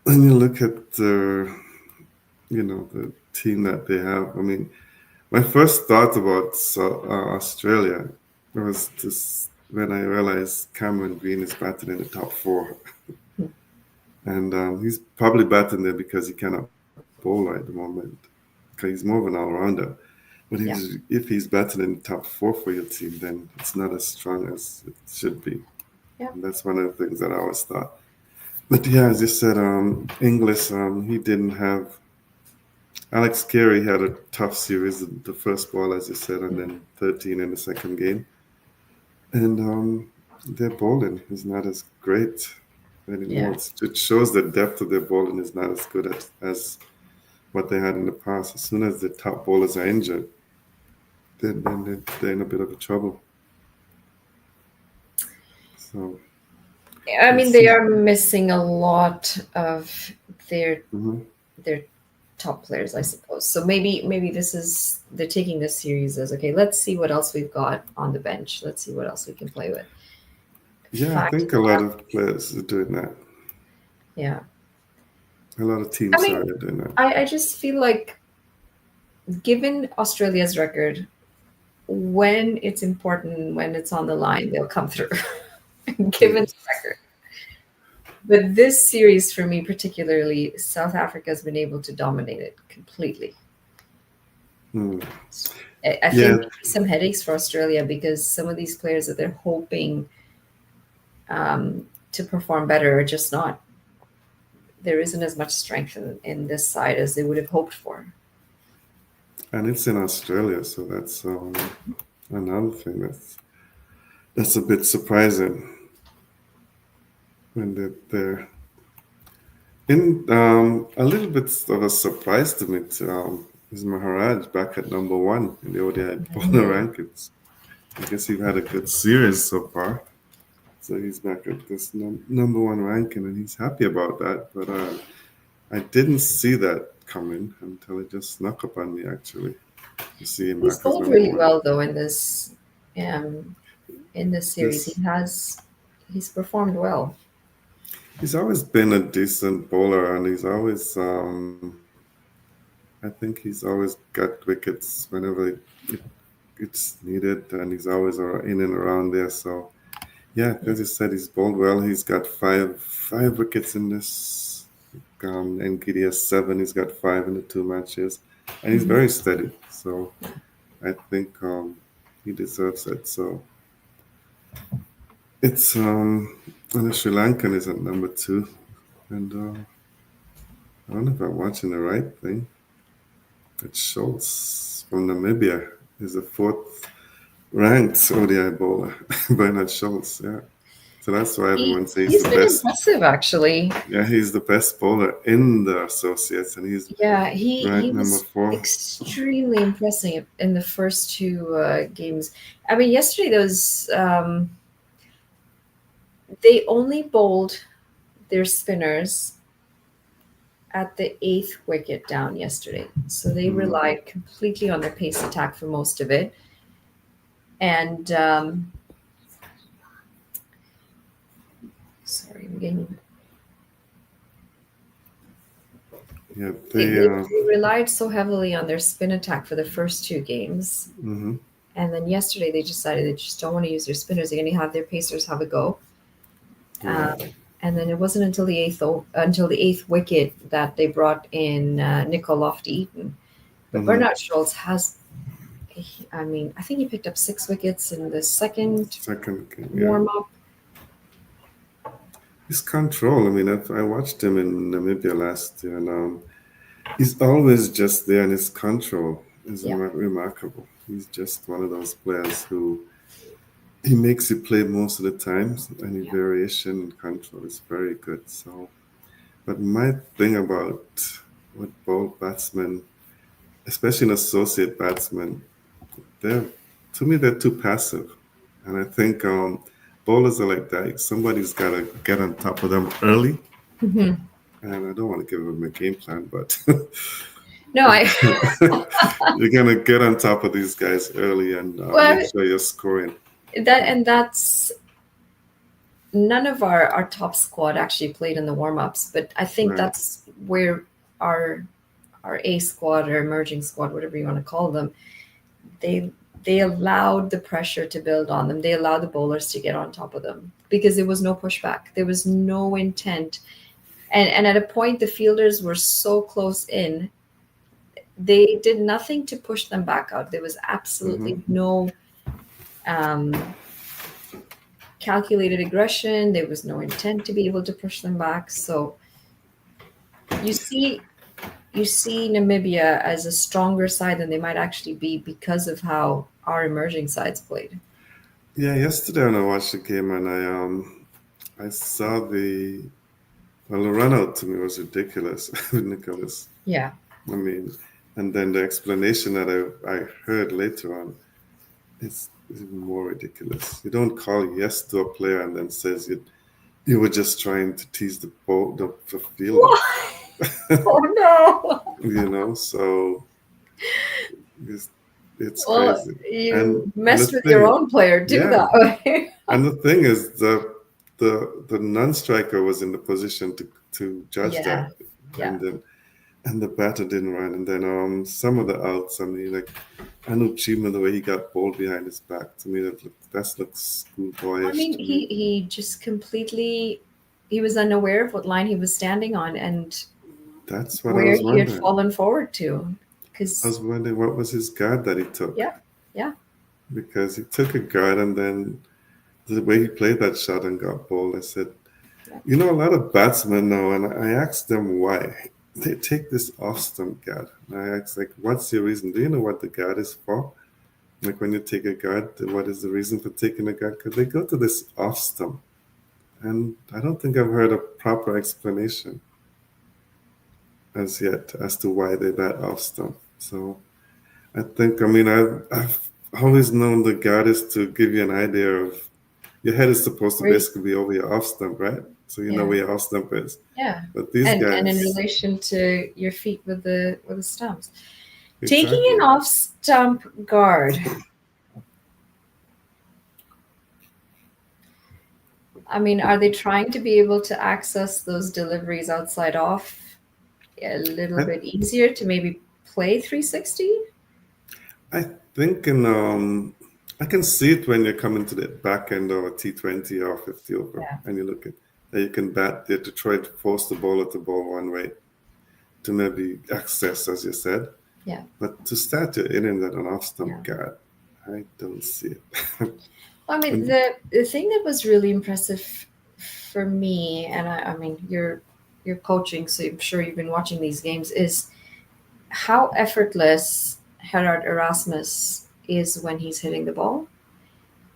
when you look at the team that they have, I mean, my first thought about Australia was just when I realized Cameron Green is batting in the top four, and he's probably batting there because he cannot bowl at the moment. Because he's more of an all-rounder. But Yeah. if he's batting in the top four for your team, then it's not as strong as it should be. Yeah. And that's one of the things that I always thought. But yeah, as you said, English, he didn't have. Alex Carey had a tough series, the first ball, as you said, and then 13 in the second game. And their bowling is not as great anymore. Yeah. It shows the depth of their bowling is not as good as what they had in the past. As soon as the top bowlers are injured, then they're in a bit of a trouble. So I we'll mean, they see. are missing a lot of their Hmm. their top players, I suppose. So maybe this is they're taking this series as okay. Let's see what else we've got on the bench. Let's see what else we can play with. Yeah, I Fact, think a lot of players are doing that. yeah. A lot of I teams, mean, sorry, are doing that. I just feel like given Australia's record, when it's important, when it's on the line, they'll come through. Given the Yes. record. But this series, for me particularly, South Africa has been able to dominate it completely. Hmm. I think Yeah, maybe some headaches for Australia because some of these players that they're hoping to perform better are just not. There isn't as much strength in this side as they would have hoped for. and it's in Australia, so that's another thing that's a bit surprising when they're in a little bit of a surprise to me. Is Maharaj back at number one in the ODI bowler Mhm. rankings? I guess he's had a good series so far, so he's back at this number one ranking, and he's happy about that. But I didn't see that coming until it just snuck up on me. Actually, to see him He's back as bowled number really one. well though um, in this series. This He's performed well. He's always been a decent bowler, and he's always I think he's always got wickets whenever it's needed, and he's always in and around there. So yeah, Yeah. as you said, he's bowled well. He's got five wickets in this. And Giddy has seven. He's got five in the two matches, and he's Mhm. very steady. So I think he deserves it. So it's and the Sri Lankan is at number two, and I don't know if I'm watching the right thing. It's Schultz from Namibia. He's the fourth ranked ODI bowler, Bernard Schultz. Yeah. So that's why everyone says he's He's the been best. impressive actually. Yeah, he's the best bowler in the associates, and he's Yeah, he ranked number was four. extremely impressive in the first two games. I mean, yesterday those they only bowled their spinners at the eighth wicket down yesterday. So they Mm. relied completely on their pace attack for most of it. And sorry, I'm getting. Yeah, They relied so heavily on their spin attack for the first two games. hmm And then yesterday they decided they just don't want to use their spinners. They're going to have their pacers have a go. right. And then it wasn't until the eighth wicket that they brought in Nico Lofty-Eaton. But hmm Bernard Schultz has, I mean, I think he picked up 6 wickets in the second Second game, yeah. warm up. His control. I mean, I watched him in Namibia last year, and he's always just there, and his control is Yeah. remarkable. He's just one of those players who he makes you play most of the times, and his Yeah. variation and control is very good. So, but my thing about what ball batsmen, especially an associate batsman, they're to me they're too passive, and I think bowlers are like that. Somebody's got to get on top of them early. Mhm. And I don't want to give them a game plan, but No, I you're gonna get on top of these guys early and well make sure you're scoring. that's none of our top squad actually played in the warm ups, but I think Right. that's where our A squad or emerging squad, whatever you want to call them, they they allowed the pressure to build on them. They allowed the bowlers to get on top of them because there was no pushback. There was no intent. And at a point the fielders were so close in, they did nothing to push them back out. There was absolutely no um, calculated aggression. There was no intent to be able to push them back. So you see Namibia as a stronger side than they might actually be because of how our emerging sides played. Yeah, yesterday when I watched the game and I saw the run out to me was ridiculous with Nicholas. Yeah. I mean, and then the explanation that I heard later on is even more ridiculous. You don't call yes to a player and then says you were just trying to tease the fielder. Oh no. You know, so it's Well, crazy. you And the messed with your thing, own player too yeah, that way. and the thing is the non-striker was in the position to judge Yeah. that, Yeah. and then and the batter didn't run, and then some of the outs. I mean, like Anup Chima, the way he got bowled behind his back, to me that looks I schoolboyish mean, to me. he just completely he was unaware of what line he was standing on and That's what I where was he had wondering. fallen forward to. I Because was wondering what was his guard that he took, yeah, yeah. because he took a guard and then the way he played that shot and got bowled, I said, Yeah. you know, a lot of batsmen now, and I asked them why they take this off stump guard. And I asked, like, what's your reason? Do you know what the guard is for? Like, when you take a guard, what is the reason for taking a guard? Because they go to this off stump, and I don't think I've heard a proper explanation as yet as to why they're that off stump. So I think, I mean, I've always known the guard is to give you an idea of your head is supposed to Where basically be over your off stump, right? So you know yeah. where your off stump is. Yeah. But these And in guys, relation to your feet with the stumps. Taking exactly. an off stump guard. I mean, are they trying to be able to access those deliveries outside off a little I, bit easier to maybe play 360? I think I can see it when you're coming to the back end of a T20 or 50 over, Yeah. and you look at that you can bat there to try to force the bowler to bowl one way to maybe access, as you said. Yeah. But to start your innings at an off stump Yeah. guard, I don't see it. I mean, And the thing that was really impressive for me, and I mean, you're coaching, so I'm sure you've been watching these games, is how effortless Gerard Erasmus is when he's hitting the ball.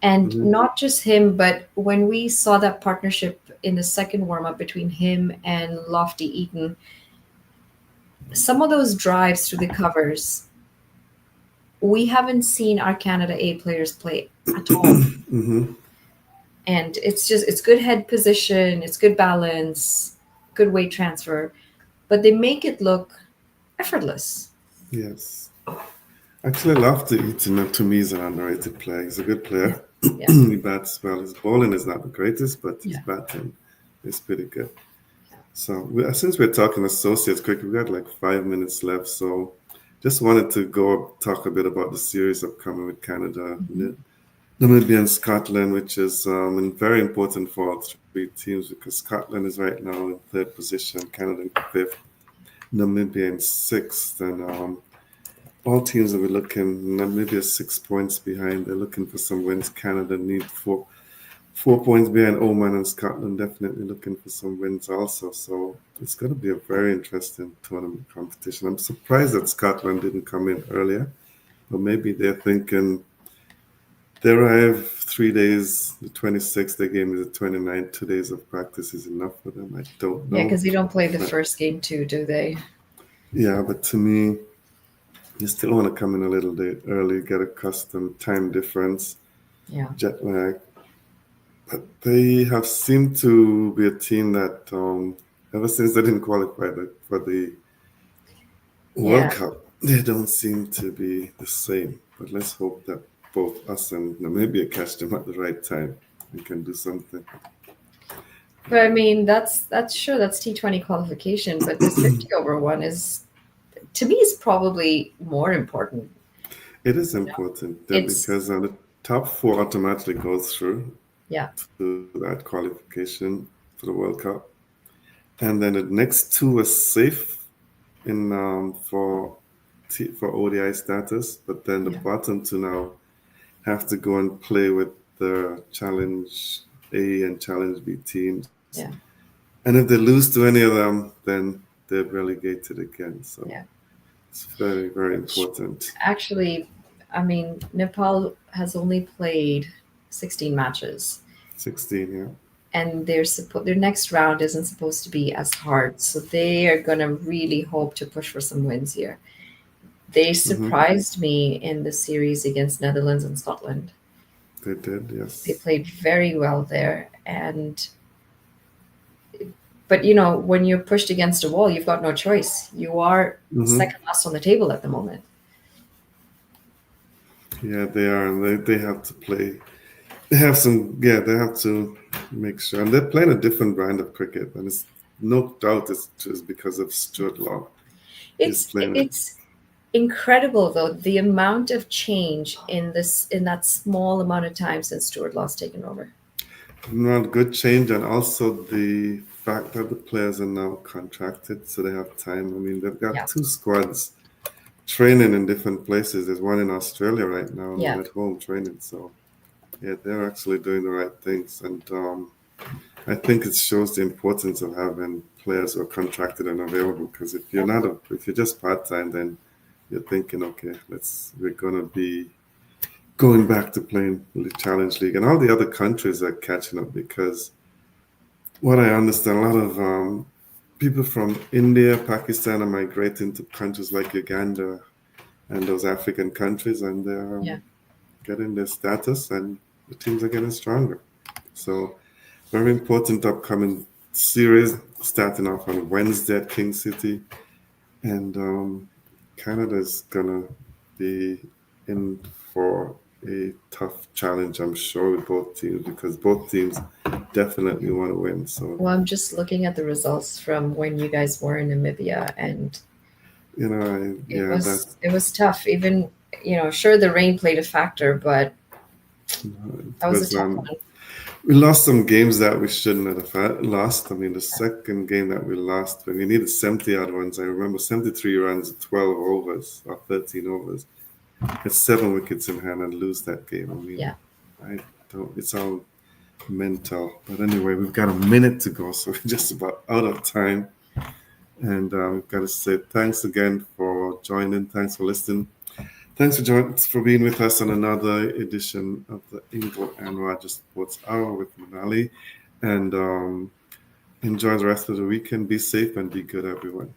And mhm, not just him, but when we saw that partnership in the second warm up between him and Lofty Eaton, some of those drives through the covers, we haven't seen our Canada A players play at all. mhm. And it's good head position, it's good balance, good weight transfer. but they make it look effortless. Yes. Actually, I love to Eaton. To me, he's an underrated player. He's a good Yeah, player. yeah, He bats well. His bowling is not the greatest, but his yeah. batting is pretty good. So, since we're talking associates cricket, we got like 5 minutes left. So, just wanted to go talk a bit about the series upcoming with Canada, Hmm. Namibia, and Scotland, which is very important for all three teams because Scotland is right now in third position, Canada in fifth, Namibia in sixth, and all teams that we're looking, Namibia 6 points behind. They're looking for some wins. Canada need 4 points behind Oman, and Scotland definitely looking for some wins also. So it's going to be a very interesting tournament competition. I'm surprised that Scotland didn't come in earlier, but maybe they're thinking they arrive 3 days, the 26th, the game is the 29th, 2 days of practice is enough for them. I don't Yeah, know. because they don't play the But first game too, do they? yeah, but to me, you still want to come in a little bit early, get accustomed, time difference, Yeah, jet lag. But they have seemed to be a team that, ever since they didn't qualify for the World yeah. Cup, they don't seem to be the same. But let's hope that both us and Namibia catch them at the right time and can do something. But I mean, that's sure that's T20 qualification, but this 50 over one is to me is probably more important. It is You know, important it's because the top four automatically goes through yeah, to that qualification for the World Cup. And then the next two are safe in for ODI status, but then the yeah, bottom two now have to go and play with the Challenge A and Challenge B teams. yeah, And if they lose to any of them, then they're relegated again. So yeah. it's very, very Which important. actually, I mean, Nepal has only played 16 matches, 16, yeah. and their next round isn't supposed to be as hard, so they are gonna really hope to push for some wins here. They Hmm. surprised me in the series against Netherlands and Scotland. They did, They yes. played very well there, and but you know when you're pushed against a wall, you've got no choice. You are Hmm. second last on the table at the moment. Yeah, they are. And they have to play. They have some, yeah, they have to make sure. And they're playing a different brand of cricket. And it's no doubt it's just because of Stuart Law. He's playing it. It's incredible though the amount of change in that small amount of time since Stuart Law's taken over. Not good change. And also the fact that the players are now contracted, so they have time. I mean, they've got Yeah, two squads training in different places. There's one in Australia right now and one yeah, at home training. So, yeah, they're actually doing the right things. And I think it shows the importance of having players who are contracted and available. Because yeah, if you're just part time, then you're thinking, okay, we're gonna be going back to playing the Challenge League, and all the other countries are catching up because what I understand, a lot of people from India, Pakistan are migrating to countries like Uganda and those African countries, and they're yeah. getting their status, and the teams are getting stronger. So very important upcoming series starting off on Wednesday at King City. And Canada's gonna be in for a tough challenge, I'm sure, with both teams because both teams definitely want to win. So, Well, I'm just looking at the results from when you guys were in Namibia, and yeah, that's it was tough. Even sure the rain played a factor, but that it was a was. tough one. We lost some games that we shouldn't have lost. I mean, the second game that we lost, when we needed 70 odd runs, I remember 73 runs, 12 overs or 13 overs. It's 7 wickets in hand and lose that game. I mean, Yeah. I don't. It's all mental. But anyway, we've got a minute to go, so we're just about out of time. And we've got to say thanks again for joining. Thanks for listening. Thanks for being with us on another edition of the Ingle and Roger Sports Hour with Monali. And enjoy the rest of the weekend. Be safe and be good, everyone.